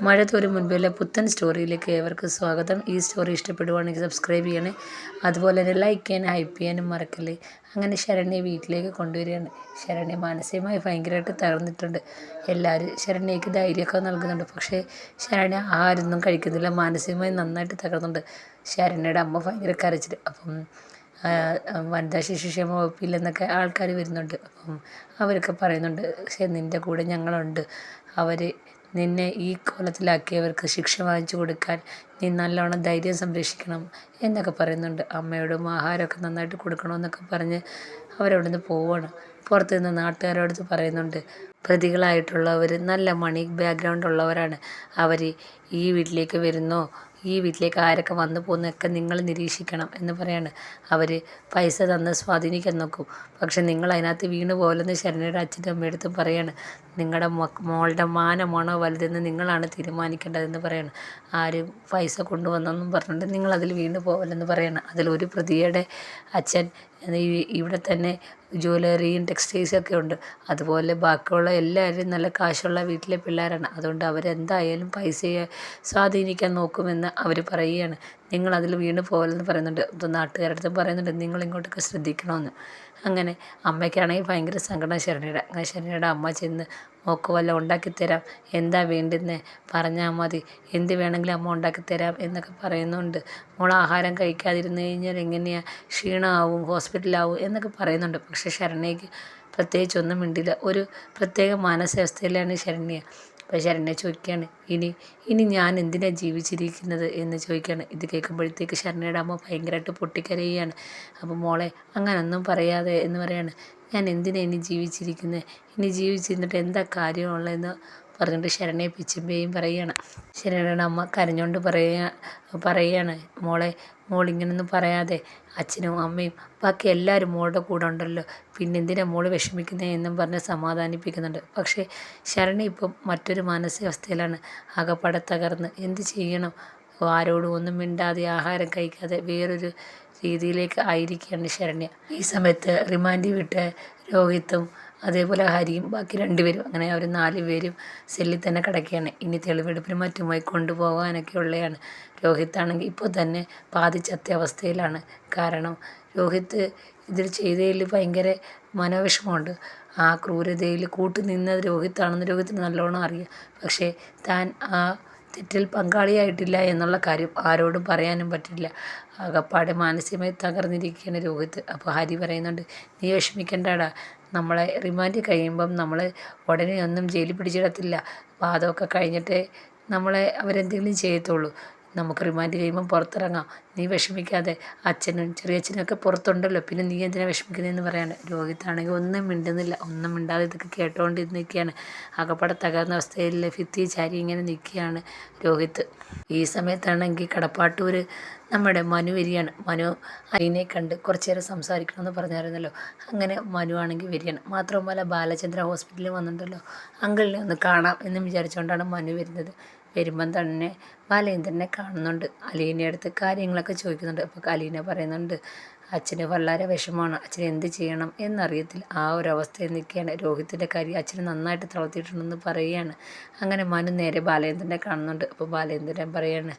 മഴ തോരും മുൻപിലെ പുത്തൻ സ്റ്റോറിയിലേക്ക് ഏവർക്കും സ്വാഗതം. ഈ സ്റ്റോറി ഇഷ്ടപ്പെടുവാണെങ്കിൽ സബ്സ്ക്രൈബ് ചെയ്യണേ. അതുപോലെ തന്നെ ലൈക്ക് ചെയ്യാനും ഹൈപ്പ് ചെയ്യാനും മറക്കല്ലേ. അങ്ങനെ ശരണ്യെ വീട്ടിലേക്ക് കൊണ്ടുവരികയാണ്. ശരണ്യ മാനസികമായി ഭയങ്കരമായിട്ട് തകർന്നിട്ടുണ്ട്. എല്ലാവരും ശരണ്യയ്ക്ക് ധൈര്യമൊക്കെ നൽകുന്നുണ്ട്. പക്ഷേ ശരണ്യ ആഹാരമൊന്നും കഴിക്കുന്നില്ല. മാനസികമായി നന്നായിട്ട് തകർന്നുണ്ട്. ശരണ്യയുടെ അമ്മ ഭയങ്കര കരച്ചിൽ. അപ്പം വനിതാ ശിശുക്ഷേമ വകുപ്പിൽ നിന്നൊക്കെ ആൾക്കാർ വരുന്നുണ്ട്. അപ്പം അവരൊക്കെ പറയുന്നുണ്ട്, പക്ഷേ നിൻ്റെ കൂടെ ഞങ്ങളുണ്ട്. അവർ നിന്നെ ഈ കോലത്തിലാക്കിയവർക്ക് ശിക്ഷ വാങ്ങിച്ചു കൊടുക്കാൻ നീ നല്ലോണം ധൈര്യം സംരക്ഷിക്കണം എന്നൊക്കെ പറയുന്നുണ്ട്. അമ്മയോടും ആഹാരമൊക്കെ നന്നായിട്ട് കൊടുക്കണമെന്നൊക്കെ പറഞ്ഞ് അവരവിടുന്ന് പോവുകയാണ്. പുറത്ത് നിന്ന് നാട്ടുകാരോടത്ത് പറയുന്നുണ്ട്, പ്രതികളായിട്ടുള്ളവർ നല്ല മണി ബാക്ക്ഗ്രൗണ്ട് ഉള്ളവരാണ്. അവർ ഈ വീട്ടിലേക്ക് വരുന്നോ, ഈ വീട്ടിലേക്ക് ആരൊക്കെ വന്നു പോകുന്നതൊക്കെ നിങ്ങൾ നിരീക്ഷിക്കണം എന്ന് പറയാണ്. അവർ പൈസ തന്ന് സ്വാധീനിക്കാൻ നോക്കും. പക്ഷെ നിങ്ങൾ അതിനകത്ത് വീണ് പോലെന്ന് ശരണ്യയുടെ അച്ഛൻ്റെ അമ്മയടുത്തും പറയാണ്. നിങ്ങളുടെ മോളുടെ മാനമാണോ വലുതെന്ന് നിങ്ങളാണ് തീരുമാനിക്കേണ്ടതെന്ന് പറയാണ്. ആരും പൈസ കൊണ്ടുവന്നെന്നും പറഞ്ഞിട്ട് നിങ്ങളതിൽ വീണ് പോകലെന്ന് പറയണം. അതിലൊരു പ്രതിയുടെ അച്ഛൻ ഇവിടെ തന്നെ ജ്വല്ലറിയും ടെക്സ്റ്റൈൽസും ഒക്കെ ഉണ്ട്. അതുപോലെ ബാക്കിയുള്ള എല്ലാവരും നല്ല കാശുള്ള വീട്ടിലെ പിള്ളേരാണ്. അതുകൊണ്ട് അവരെന്തായാലും പൈസയെ സ്വാധീനിക്കാൻ നോക്കുമെന്ന് അവർ പറയുകയാണ്. നിങ്ങളതിൽ വീണ് പോകലെന്ന് പറയുന്നുണ്ട്. നാട്ടുകാരുടെ പറയുന്നുണ്ട്, നിങ്ങളിങ്ങോട്ടൊക്കെ ശ്രദ്ധിക്കണമെന്ന്. അങ്ങനെ അമ്മയ്ക്കാണെങ്കിൽ ഭയങ്കര സങ്കടം ശരണ്യയുടെ. അങ്ങനെ ശരണ്യയുടെ അമ്മ ചെന്ന്, മോൾക്ക് വല്ലതും ഉണ്ടാക്കിത്തരാം, എന്താ വേണ്ടുന്നത് പറഞ്ഞാൽ മതി, എന്ത് വേണമെങ്കിലും അമ്മ ഉണ്ടാക്കിത്തരാം എന്നൊക്കെ പറയുന്നുണ്ട്. മോൾ ആഹാരം കഴിക്കാതിരുന്ന് കഴിഞ്ഞാൽ എങ്ങനെയാണ്, ക്ഷീണമാവും, ഹോസ്പിറ്റലാവും എന്നൊക്കെ പറയുന്നുണ്ട്. പക്ഷേ ശരണ്യയ്ക്ക് പ്രത്യേകിച്ചൊന്നും മിണ്ടില്ല. ഒരു പ്രത്യേക മാനസികാവസ്ഥയിലാണ് ശരണ്യ. അപ്പോൾ ശരണ്യ ചോദിക്കുകയാണ്, ഇനി ഞാൻ എന്തിനാണ് ജീവിച്ചിരിക്കുന്നത് എന്ന് ചോദിക്കുകയാണ്. ഇത് കേൾക്കുമ്പോഴത്തേക്ക് ശരണ്യയുടെ അമ്മ ഭയങ്കരമായിട്ട് പൊട്ടിക്കരയുകയാണ്. അപ്പോൾ മോളെ അങ്ങനൊന്നും പറയാതെ എന്ന് പറയാണ്. ഞാൻ എന്തിനാണ് ഇനി ജീവിച്ചിരിക്കുന്നത്, ഇനി ജീവിച്ചിരുന്നിട്ട് എന്താ കാര്യമുള്ളതെന്ന് പറഞ്ഞിട്ട് ശരണ്യെ പിച്ചുമ്പേയും പറയുകയാണ്. ശരണ്യയുടെ അമ്മ കരഞ്ഞുകൊണ്ട് പറയുകയാണ്, മോളിങ്ങനൊന്നും പറയാതെ, അച്ഛനും അമ്മയും ബാക്കി എല്ലാവരും മോളുടെ കൂടെ ഉണ്ടല്ലോ, പിന്നെന്തിനാ മോള് വിഷമിക്കുന്നത് എന്നും പറഞ്ഞ് സമാധാനിപ്പിക്കുന്നുണ്ട്. പക്ഷേ ശരണ്യ ഇപ്പം മറ്റൊരു മാനസികാവസ്ഥയിലാണ്. ആകപ്പാടെ തകർന്ന് എന്ത് ചെയ്യണം, ആരോടും ഒന്നും മിണ്ടാതെ ആഹാരം കഴിക്കാതെ വേറൊരു രീതിയിലേക്ക് ആയിരിക്കുകയാണ് ശരണ്യ. ഈ സമയത്ത് റിമാൻഡ് വിട്ട രോഹിത്തും അതേപോലെ ഹരിയും ബാക്കി 2 പേരും, അങ്ങനെ അവർ 4 പേരും സെല്ലിൽ തന്നെ കിടക്കുകയാണ്. ഇനി തെളിവെടുപ്പിനും മറ്റുമായി കൊണ്ടുപോകാനൊക്കെ ഉള്ളതാണ്. രോഹിത്താണെങ്കിൽ ഇപ്പോൾ തന്നെ ബാധിച്ചെത്തിയ അവസ്ഥയിലാണ്. കാരണം രോഹിത്ത് ഇതിൽ ചെയ്തതിൽ ഭയങ്കര മനോവിഷമമുണ്ട്. ആ ക്രൂരതയിൽ കൂട്ടുനിന്നത് രോഹിത്താണെന്ന് രോഹിത്തിന് നല്ലോണം അറിയാം. പക്ഷേ താൻ ആ തെറ്റിൽ പങ്കാളിയായിട്ടില്ല എന്നുള്ള കാര്യം ആരോടും പറയാനും പറ്റില്ല. ആകപ്പാടെ മാനസികമായി തകർന്നിരിക്കുകയാണ് രോഹിത്ത്. അപ്പോൾ ഹരി പറയുന്നുണ്ട്, നീ വിഷമിക്കണ്ടാടാ, നമ്മളെ റിമാൻഡ് കഴിയുമ്പം നമ്മൾ ഉടനെ ഒന്നും ജയിലിൽ പിടിച്ചിടത്തില്ല. വാദമൊക്കെ കഴിഞ്ഞിട്ടേ നമ്മളെ അവരെന്തെങ്കിലും ചെയ്യത്തുള്ളൂ. നമുക്ക് റിമാൻഡ് കഴിയുമ്പം പുറത്തിറങ്ങാം, നീ വിഷമിക്കാതെ, അച്ഛനും ചെറിയച്ഛനും ഒക്കെ പുറത്തുണ്ടല്ലോ, പിന്നെ നീ എന്തിനാണ് വിഷമിക്കുന്നതെന്ന് പറയാണ്. രോഹിത്താണെങ്കിൽ ഒന്നും മിണ്ടുന്നില്ല. ഒന്നും മിണ്ടാതെ ഇതൊക്കെ കേട്ടോണ്ടിരിക്കുകയാണ്. ആകപ്പാടെ തകർന്ന അവസ്ഥയിൽ ഭിത്തി ചാരി ഇങ്ങനെ നിൽക്കുകയാണ് രോഹിത്ത്. ഈ സമയത്താണെങ്കിൽ കടപ്പാട്ടൂർ നമ്മുടെ മനു വരികയാണ്. മനു അലീനെ കണ്ട് കുറച്ച് നേരം സംസാരിക്കണമെന്ന് പറഞ്ഞായിരുന്നല്ലോ. അങ്ങനെ മനു ആണെങ്കിൽ വരികയാണ്. മാത്രമല്ല ബാലചന്ദ്ര ഹോസ്പിറ്റലിൽ വന്നിട്ടുണ്ടല്ലോ, അങ്കിളിനെ ഒന്ന് കാണാം എന്ന് വിചാരിച്ചുകൊണ്ടാണ് മനു വരുന്നത്. വരുമ്പം തന്നെ ബാലേന്ദ്രനെ കാണുന്നുണ്ട്. അലീനയുടെ അടുത്ത് കാര്യങ്ങളൊക്കെ ചോദിക്കുന്നുണ്ട്. അപ്പോൾ അലീന പറയുന്നുണ്ട്, അച്ഛന് വളരെ വിഷമമാണ്, അച്ഛന് എന്ത് ചെയ്യണം എന്നറിയത്തില്ല, ആ ഒരു അവസ്ഥയിൽ നിൽക്കുകയാണ്. രോഹിത്തിൻ്റെ കാര്യം അച്ഛന് നന്നായിട്ട് തളർത്തിയിട്ടുണ്ടെന്ന് പറയുകയാണ്. അങ്ങനെ മനു നേരെ ബാലേന്ദ്രനെ കാണുന്നുണ്ട്. അപ്പോൾ ബാലേന്ദ്രൻ പറയാണ്,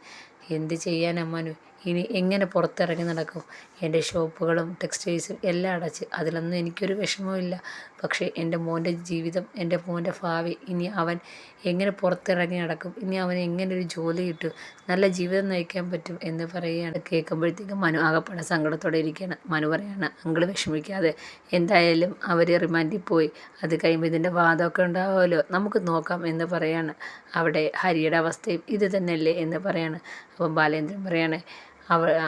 എന്ത് ചെയ്യാനാ മനു, ഇനി എങ്ങനെ പുറത്തിറങ്ങി നടക്കും, എൻ്റെ ഷോപ്പുകളും ടെക്സ്റ്റൈൽസും എല്ലാം അടച്ച്, അതിലൊന്നും എനിക്കൊരു വിഷമവുമില്ല. പക്ഷേ എൻ്റെ മോൻ്റെ ജീവിതം, എൻ്റെ മോൻ്റെ ഭാവി, ഇനി അവൻ എങ്ങനെ പുറത്തിറങ്ങി നടക്കും, ഇനി അവന് എങ്ങനെ ഒരു ജോലി കിട്ടും, നല്ല ജീവിതം നയിക്കാൻ പറ്റും എന്ന് പറയുകയാണ്. കേൾക്കുമ്പോഴത്തേക്കും മനു ആകപ്പാടെ സങ്കടത്തോടെ ഇരിക്കുകയാണ്. മനു പറയാണ്, അങ്കിൾ വിഷമിക്കാതെ, എന്തായാലും അവർ റിമാൻഡിൽ പോയി, അത് കഴിയുമ്പോൾ ഇതിൻ്റെ വാദമൊക്കെ ഉണ്ടാവുമല്ലോ, നമുക്ക് നോക്കാം എന്ന് പറയാണ്. അവിടെ ഹരിയുടെ അവസ്ഥയും ഇത് തന്നെയല്ലേ എന്ന് പറയാണ്. അപ്പം ബാലേന്ദ്രൻ പറയാണ്,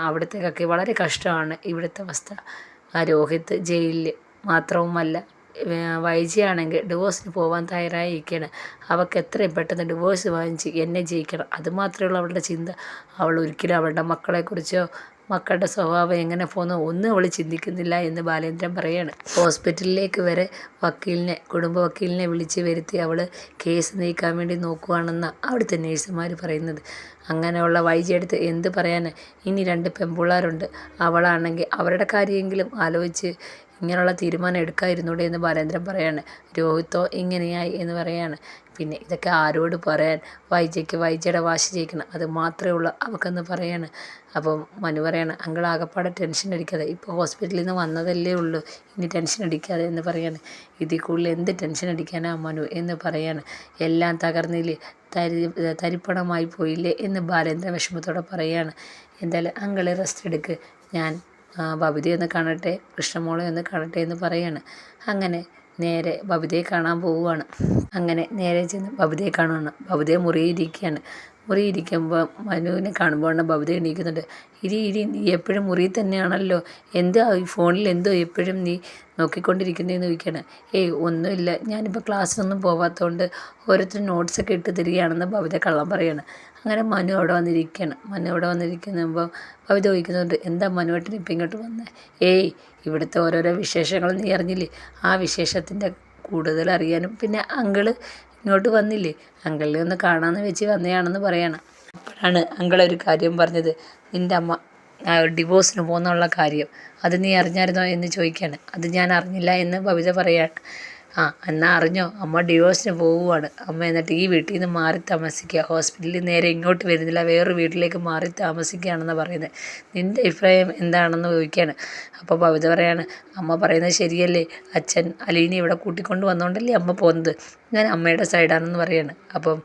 അവിടുത്തേക്കൊക്കെ വളരെ കഷ്ടമാണ് ഇവിടുത്തെ അവസ്ഥ. ആ രോഹിത്ത് ജയിലിൽ മാത്രവുമല്ല, വൈജിയാണെങ്കിൽ ഡിവോഴ്സിന് പോകാൻ തയ്യാറായിരിക്കുകയാണ്. അവൾക്ക് എത്രയും പെട്ടെന്ന് ഡിവോഴ്സ് വാങ്ങിച്ച് എന്നെ ജയിക്കണം, അതുമാത്രമേ ഉള്ളൂ അവളുടെ ചിന്ത. അവൾ ഒരിക്കലും അവളുടെ മക്കളെക്കുറിച്ചോ മക്കളുടെ സ്വഭാവം എങ്ങനെ പോകുന്നു ഒന്നും അവൾ ചിന്തിക്കുന്നില്ല എന്ന് ബാലേന്ദ്രൻ പറയാണ്. ഹോസ്പിറ്റലിലേക്ക് വരെ കുടുംബ വക്കീലിനെ വിളിച്ച് വരുത്തി അവൾ കേസ് നീക്കാൻ വേണ്ടി നോക്കുകയാണെന്നാണ് അവിടുത്തെ നേഴ്സുമാർ പറയുന്നത്. അങ്ങനെയുള്ള വൈജിയെടുത്ത് എന്ത് പറയാൻ, ഇനി 2 പെൺപിള്ളേരുണ്ട്, അവളാണെങ്കിൽ അവരുടെ കാര്യമെങ്കിലും ആലോചിച്ച് ഇങ്ങനെയുള്ള തീരുമാനം എടുക്കാതിരുന്നൂടെ എന്ന് ബാലേന്ദ്രൻ പറയാണ്. രോഹിത്തോ ഇങ്ങനെയായി എന്ന് പറയാണ്. പിന്നെ ഇതൊക്കെ ആരോട് പറയാൻ, വൈജയുടെ വാശി ജയിക്കണം, അത് മാത്രമേ ഉള്ളൂ അവൾക്കെന്ന് പറയാണ്. അപ്പം മനു പറയാണ്, അങ്കിൾ ആകപ്പാടെ ടെൻഷൻ അടിക്കാതെ, ഇപ്പോൾ ഹോസ്പിറ്റലിൽ നിന്ന് വന്നതല്ലേ ഉള്ളൂ, ഇനി ടെൻഷൻ അടിക്കാതെ എന്ന് പറയാണ്. ഇതിൽ കൂടുതൽ എന്ത് ടെൻഷൻ അടിക്കാനാ മനു എന്ന് പറയാണ്. എല്ലാം തകർന്നില്ലേ, തരിപ്പണമായി പോയില്ലേ എന്ന് ബാലേന്ദ്രൻ വിഷമത്തോടെ പറയാണ്. എന്തായാലും അങ്കിള് റെസ്റ്റ് എടുക്ക്, ഞാൻ ബബിതയെ ഒന്ന് കാണട്ടെ, കൃഷ്ണമോളെ ഒന്ന് കാണട്ടെ എന്ന് പറയാണ്. അങ്ങനെ നേരെ ബബിതയെ കാണാൻ പോവുകയാണ്. അങ്ങനെ നേരെ ചെന്ന് ബബിതയെ കാണുകയാണ്. ബബിതയെ മുറിയിരിക്കുകയാണ്. മുറിയിരിക്കുമ്പോൾ മനുവിനെ കാണുമ്പോൾ ബബിത എണീക്കുന്നുണ്ട്. ഇരി നീ എപ്പോഴും മുറിയിൽ തന്നെയാണല്ലോ, എന്താ ഈ ഫോണിൽ എന്തോ എപ്പോഴും നീ നോക്കിക്കൊണ്ടിരിക്കുന്നതെന്ന് ചോദിക്കുകയാണ്. ഒന്നുമില്ല, ഞാനിപ്പോൾ ക്ലാസ്സിനൊന്നും പോവാത്തതുകൊണ്ട് ഓരോരുത്തർ നോട്ട്സൊക്കെ ഇട്ട് തരികയാണെന്ന് ബബിത കള്ളം പറയാണ്. അങ്ങനെ മനു അവിടെ വന്നിരിക്കുകയാണ്. മനു അവിടെ വന്നിരിക്കുമ്പോൾ ബബിത ചോദിക്കുന്നുണ്ട്, എന്താ മനുവേട്ടൻ ഇപ്പം ഇങ്ങോട്ട് വന്നേ? ഇവിടുത്തെ ഓരോരോ വിശേഷങ്ങൾ നീ അറിഞ്ഞില്ലേ, ആ വിശേഷത്തിൻ്റെ കൂടുതൽ അറിയാനും പിന്നെ അങ്കിള് ഇങ്ങോട്ട് വന്നില്ലേ, അങ്കിളിനെ ഒന്ന് കാണാമെന്ന് വെച്ച് വന്നതാണെന്ന് പറയാണ്. അപ്പോഴാണ് അങ്കിളൊരു കാര്യം പറഞ്ഞത്, നിൻ്റെ അമ്മ ഡിവോഴ്സിന് പോകുന്നുള്ള കാര്യം, അത് നീ അറിഞ്ഞായിരുന്നോ എന്ന് ചോദിക്കുകയാണ്. അത് ഞാൻ അറിഞ്ഞില്ല എന്ന് ബബിത പറയാണ്. എന്നാൽ അറിഞ്ഞോ, അമ്മ ഡിവോഴ്സിന് പോവുകയാണ്. അമ്മ എന്നിട്ട് ഈ വീട്ടിൽ നിന്ന് മാറി താമസിക്കുക, ഹോസ്പിറ്റലിൽ നേരെ ഇങ്ങോട്ട് വരുന്നില്ല, വേറൊരു വീട്ടിലേക്ക് മാറി താമസിക്കുകയാണെന്ന് പറയുന്നത്. നിൻ്റെ അഭിപ്രായം എന്താണെന്ന് ചോദിക്കുകയാണ്. അപ്പോൾ ബബിത പറയാണ്, അമ്മ പറയുന്നത് ശരിയല്ലേ, അച്ഛൻ അലീനെ ഇവിടെ കൂട്ടിക്കൊണ്ട് വന്നുകൊണ്ടല്ലേ അമ്മ പോകുന്നത്, ഞാൻ അമ്മയുടെ സൈഡാണെന്ന് പറയാണ്. അപ്പം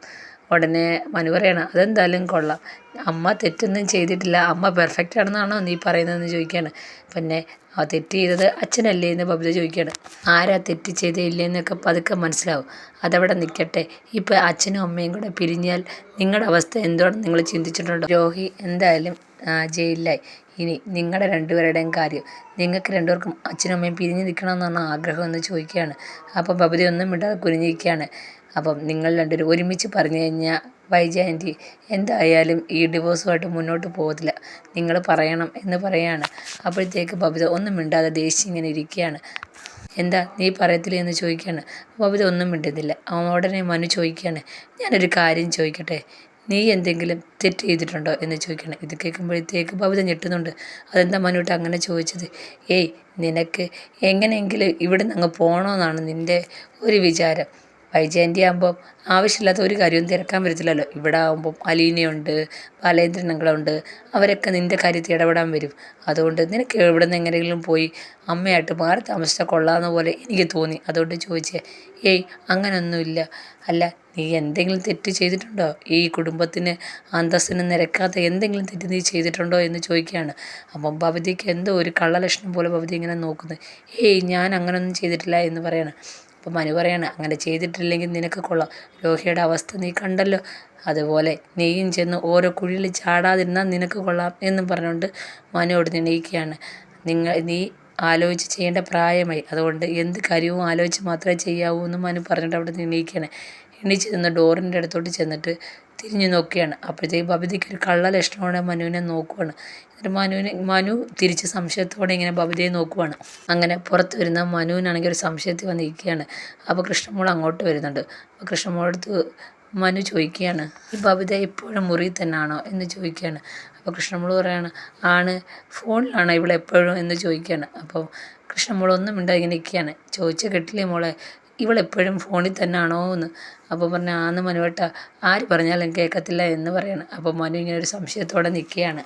ഉടനെ മനു പറയാണ്, അതെന്തായാലും കൊള്ളാം, അമ്മ തെറ്റൊന്നും ചെയ്തിട്ടില്ല, അമ്മ പെർഫെക്റ്റ് ആണെന്നാണോ നീ പറയുന്നതെന്ന് ചോദിക്കുകയാണ്. പിന്നെ തെറ്റ് ചെയ്തത് അച്ഛനല്ലേ എന്ന് ബബിത ചോദിക്കുകയാണ്. ആരാ തെറ്റ് ചെയ്തേ ഇല്ലേന്നൊക്കെ പതുക്കെ മനസ്സിലാവും, അതവിടെ നിൽക്കട്ടെ. ഇപ്പം അച്ഛനും അമ്മയും കൂടെ പിരിഞ്ഞാൽ നിങ്ങളുടെ അവസ്ഥ എന്തുവാണെന്ന് നിങ്ങൾ ചിന്തിച്ചിട്ടുണ്ടോ? രോഹി എന്തായാലും ജയിലിലായി, ഇനി നിങ്ങളുടെ രണ്ടുപേരുടെയും കാര്യം, നിങ്ങൾക്ക് രണ്ടുപേർക്കും അച്ഛനും അമ്മയും പിരിഞ്ഞ് നിൽക്കണമെന്നാണ് ആഗ്രഹം എന്ന് ചോദിക്കുകയാണ്. അപ്പം ബബിത ഒന്നും മിണ്ടാതെ കുനിഞ്ഞിരിക്കുകയാണ്. അപ്പം നിങ്ങൾ രണ്ടുപേരും ഒരുമിച്ച് പറഞ്ഞു കഴിഞ്ഞാൽ വൈജയന്തി എന്തായാലും ഈ ഡിവോഴ്സുമായിട്ട് മുന്നോട്ട് പോകത്തില്ല, നിങ്ങൾ പറയണം എന്ന് പറയാണ്. അപ്പോഴത്തേക്ക് ബബിത ഒന്നും മിണ്ടാതെ ദേഷ്യം ഇങ്ങനെ ഇരിക്കുകയാണ്. എന്താ നീ പറയത്തില്ലേ എന്ന് ചോദിക്കുകയാണ്. ബബിത ഒന്നും മിണ്ടുന്നില്ല. ഉടനെ മനു ചോദിക്കുകയാണ്, ഞാനൊരു കാര്യം ചോദിക്കട്ടെ, നീ എന്തെങ്കിലും തെറ്റ് ചെയ്തിട്ടുണ്ടോ എന്ന് ചോദിക്കണം. ഇത് കേൾക്കുമ്പോഴത്തേക്ക് ബബിത ഞെട്ടുന്നുണ്ട്. അതെന്താ മനുവിട്ട് അങ്ങനെ ചോദിച്ചത്? നിനക്ക് എങ്ങനെയെങ്കിലും ഇവിടെ നിന്ന് അങ്ങ് പോകണമെന്നാണ് നിൻ്റെ ഒരു വിചാരം. വൈജയന്തി ആകുമ്പം ആവശ്യമില്ലാത്ത ഒരു കാര്യവും തിരക്കാൻ വരത്തില്ലല്ലോ. ഇവിടെ ആകുമ്പം അലീനയുണ്ട്, ബാലേന്ദ്രനങ്ങളുണ്ട്, അവരൊക്കെ നിൻ്റെ കാര്യത്തിൽ ഇടപെടാൻ വരും. അതുകൊണ്ട് നിനക്ക് ഇവിടെ നിന്ന് എങ്ങനെയെങ്കിലും പോയി അമ്മയായിട്ട് മാറി താമസിച്ചാൽ കൊള്ളാവുന്ന പോലെ എനിക്ക് തോന്നി, അതുകൊണ്ട് ചോദിച്ചേ. അങ്ങനെയൊന്നുമില്ല. അല്ല, നീ എന്തെങ്കിലും തെറ്റ് ചെയ്തിട്ടുണ്ടോ? ഈ കുടുംബത്തിന് അന്തസ്സിന് നിരക്കാത്ത എന്തെങ്കിലും തെറ്റ് നീ ചെയ്തിട്ടുണ്ടോ എന്ന് ചോദിക്കുകയാണ്. അപ്പം ബബിതയ്ക്ക് എന്തോ ഒരു കള്ളലക്ഷണം പോലെ ബബിത ഇങ്ങനെ നോക്കുന്നത്. ഞാൻ അങ്ങനെയൊന്നും ചെയ്തിട്ടില്ല എന്ന് പറയാണ്. അപ്പം മനു പറയാണ്, അങ്ങനെ ചെയ്തിട്ടില്ലെങ്കിൽ നിനക്ക് കൊള്ളാം, രോഹിയുടെ അവസ്ഥ നീ കണ്ടല്ലോ, അതുപോലെ നീയും ചെന്ന് ഓരോ കുഴിയിൽ ചാടാതിരുന്നാൽ നിനക്ക് കൊള്ളാം എന്നും പറഞ്ഞുകൊണ്ട് മനു അവിടെ എണീക്കുകയാണ്. നീ ആലോചിച്ച് ചെയ്യേണ്ട പ്രായമായി, അതുകൊണ്ട് എന്ത് കാര്യവും ആലോചിച്ച് മാത്രമേ ചെയ്യാവൂ എന്ന് മനു പറഞ്ഞിട്ട് അവിടെ എണീക്കുകയാണ്. എണീച്ച് നിന്ന് ഡോറിൻ്റെ അടുത്തോട്ട് ചെന്നിട്ട് തിരിഞ്ഞു നോക്കുകയാണ്. അപ്പോഴത്തേക്ക് ബബിതയ്ക്ക് ഒരു കള്ള ലക്ഷണത്തോടെ മനുവിനെ നോക്കുവാണ്. എന്നിട്ട് മനു തിരിച്ച് സംശയത്തോടെ ഇങ്ങനെ ബബിതയെ നോക്കുവാണ്. അങ്ങനെ പുറത്ത് വരുന്ന മനുവിനാണെങ്കിൽ ഒരു സംശയത്തിൽ വന്നിരിക്കുകയാണ്. അപ്പോൾ കൃഷ്ണമോൾ അങ്ങോട്ട് വരുന്നുണ്ട്. അപ്പോൾ കൃഷ്ണമോളടുത്ത് മനു ചോദിക്കുകയാണ്, ഈ ബബിത എപ്പോഴും മുറിയിൽ തന്നെയാണോ എന്ന് ചോദിക്കുകയാണ്. അപ്പോൾ കൃഷ്ണമോൾ പറയാണ്, ആണ്, ഫോണിലാണോ ഇവളെപ്പോഴും എന്ന് ചോദിക്കുകയാണ്. അപ്പോൾ കൃഷ്ണമോൾ ഒന്നും മിണ്ടാതെ ഇങ്ങനെ നിൽക്കുകയാണ്. ചോദിച്ച കേട്ടില്ലേ മോളെ, ഇവളെപ്പോഴും ഫോണിൽ തന്നെയാണോ എന്ന്. അപ്പോൾ പറഞ്ഞ ആന്ന് മനുവേട്ട, ആര് പറഞ്ഞാലും കേൾക്കത്തില്ല എന്ന് പറയാണ്. അപ്പോൾ മനു ഇങ്ങനെ ഒരു സംശയത്തോടെ നിൽക്കുകയാണ്.